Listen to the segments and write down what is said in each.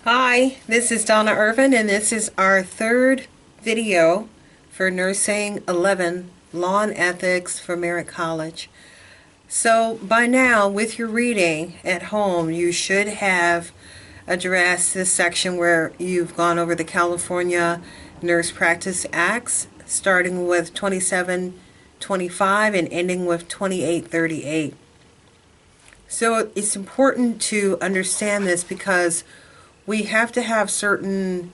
Hi, this is Donna Irvin, and this is our third video for Nursing 11 Law and Ethics for Merritt College. So by now, with your reading at home, you should have addressed this section where you've gone over the California Nurse Practice Acts, starting with 2725 and ending with 2838. So it's important to understand this because we have to have certain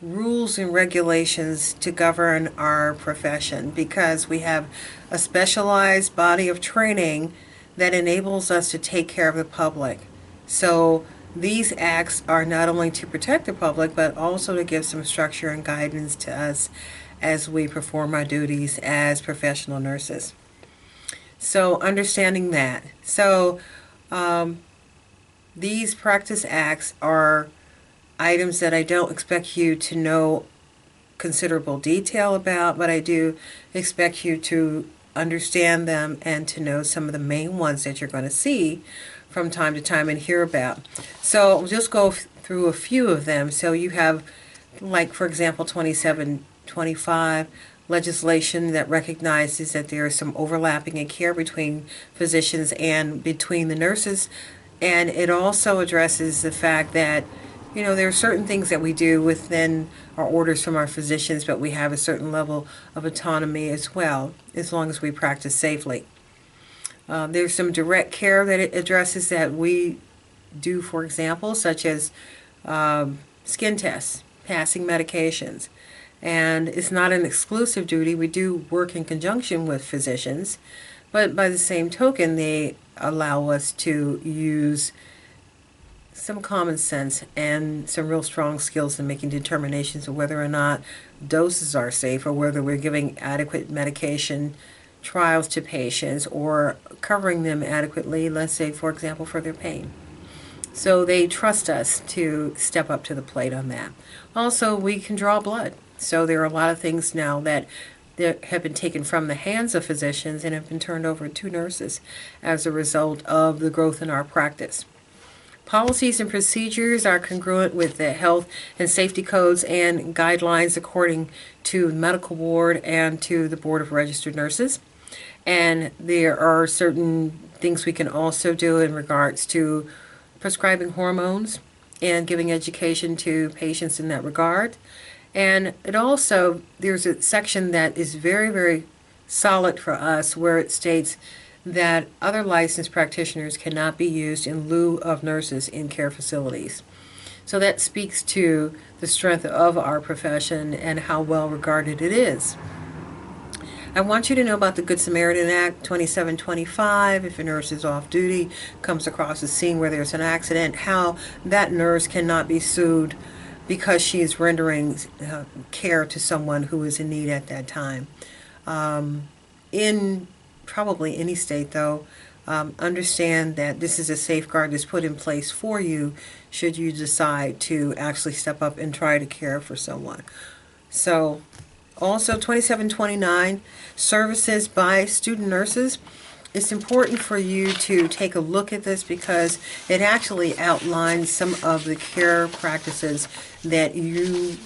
rules and regulations to govern our profession because we have a specialized body of training that enables us to take care of the public. So these acts are not only to protect the public but also to give some structure and guidance to us as we perform our duties as professional nurses. So understanding that. These practice acts are items that I don't expect you to know considerable detail about, but I do expect you to understand them and to know some of the main ones that you're going to see from time to time and hear about. So we'll just go through a few of them. So you have, like, for example, 2725, legislation that recognizes that there is some overlapping in care between physicians and between the nurses. And it also addresses the fact that, there are certain things that we do within our orders from our physicians, but we have a certain level of autonomy as well, as long as we practice safely. There's some direct care that it addresses that we do, for example, such as skin tests, passing medications. And it's not an exclusive duty. We do work in conjunction with physicians, but by the same token, they allow us to use some common sense and some real strong skills in making determinations of whether or not doses are safe or whether we're giving adequate medication trials to patients or covering them adequately, let's say, for example, for their pain. So they trust us to step up to the plate on that. Also, we can draw blood. So there are a lot of things now that have been taken from the hands of physicians and have been turned over to nurses as a result of the growth in our practice. Policies and procedures are congruent with the health and safety codes and guidelines according to the medical board and to the Board of Registered Nurses. And there are certain things we can also do in regards to prescribing hormones and giving education to patients in that regard. And it also, there's a section that is very, very solid for us where it states that other licensed practitioners cannot be used in lieu of nurses in care facilities. So that speaks to the strength of our profession and how well regarded it is. I want you to know about the Good Samaritan Act 2725. If a nurse is off duty, comes across a scene where there's an accident, how that nurse cannot be sued because she is rendering care to someone who is in need at that time. In probably any state, though, understand that this is a safeguard that's put in place for you should you decide to actually step up and try to care for someone. So also 2729, services by student nurses. It's important for you to take a look at this because it actually outlines some of the care practices that you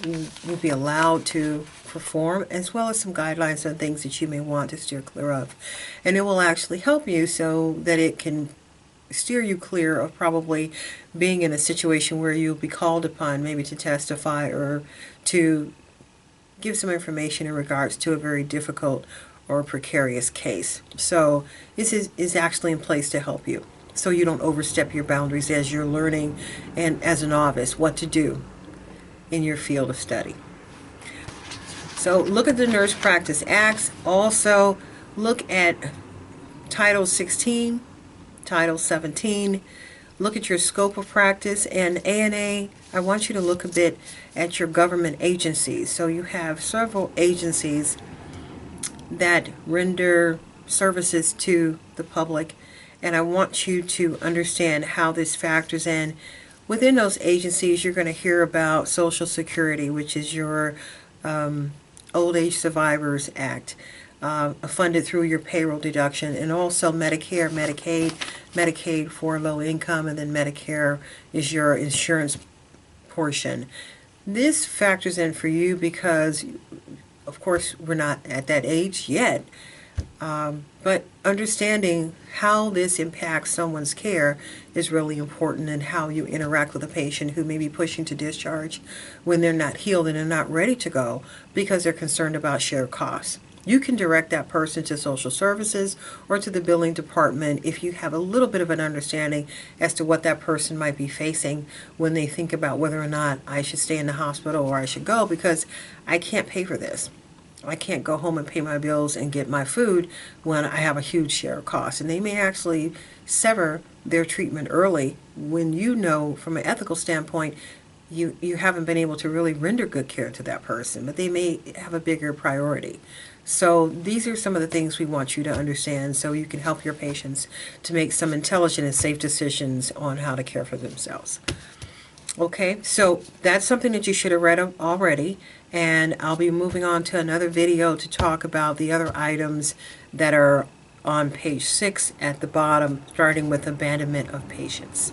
will be allowed to perform, as well as some guidelines on things that you may want to steer clear of. And it will actually help you so that it can steer you clear of probably being in a situation where you'll be called upon maybe to testify or to give some information in regards to a very difficult or precarious case. So this is actually in place to help you so you don't overstep your boundaries as you're learning and as a novice what to do in your field of study. So look at the Nurse Practice Acts. Also look at Title 16, Title 17. Look at your scope of practice, and ANA, I want you to look a bit at your government agencies. So you have several agencies that render services to the public, and I want you to understand how this factors in. Within those agencies, you're going to hear about Social Security, which is your Old Age Survivors Act, funded through your payroll deduction, and also Medicare, Medicaid for low income, and then Medicare is your insurance portion. This factors in for you because, of course, we're not at that age yet, but understanding how this impacts someone's care is really important, and how you interact with a patient who may be pushing to discharge when they're not healed and they're not ready to go because they're concerned about shared costs. You can direct that person to social services or to the billing department if you have a little bit of an understanding as to what that person might be facing when they think about whether or not I should stay in the hospital or I should go, because I can't pay for this. I can't go home and pay my bills and get my food when I have a huge share of costs. And they may actually sever their treatment early when you know from an ethical standpoint you haven't been able to really render good care to that person, but they may have a bigger priority. So these are some of the things we want you to understand so you can help your patients to make some intelligent and safe decisions on how to care for themselves. Okay, so that's something that you should have read already, and I'll be moving on to another video to talk about the other items that are on page 6 at the bottom, starting with abandonment of patients.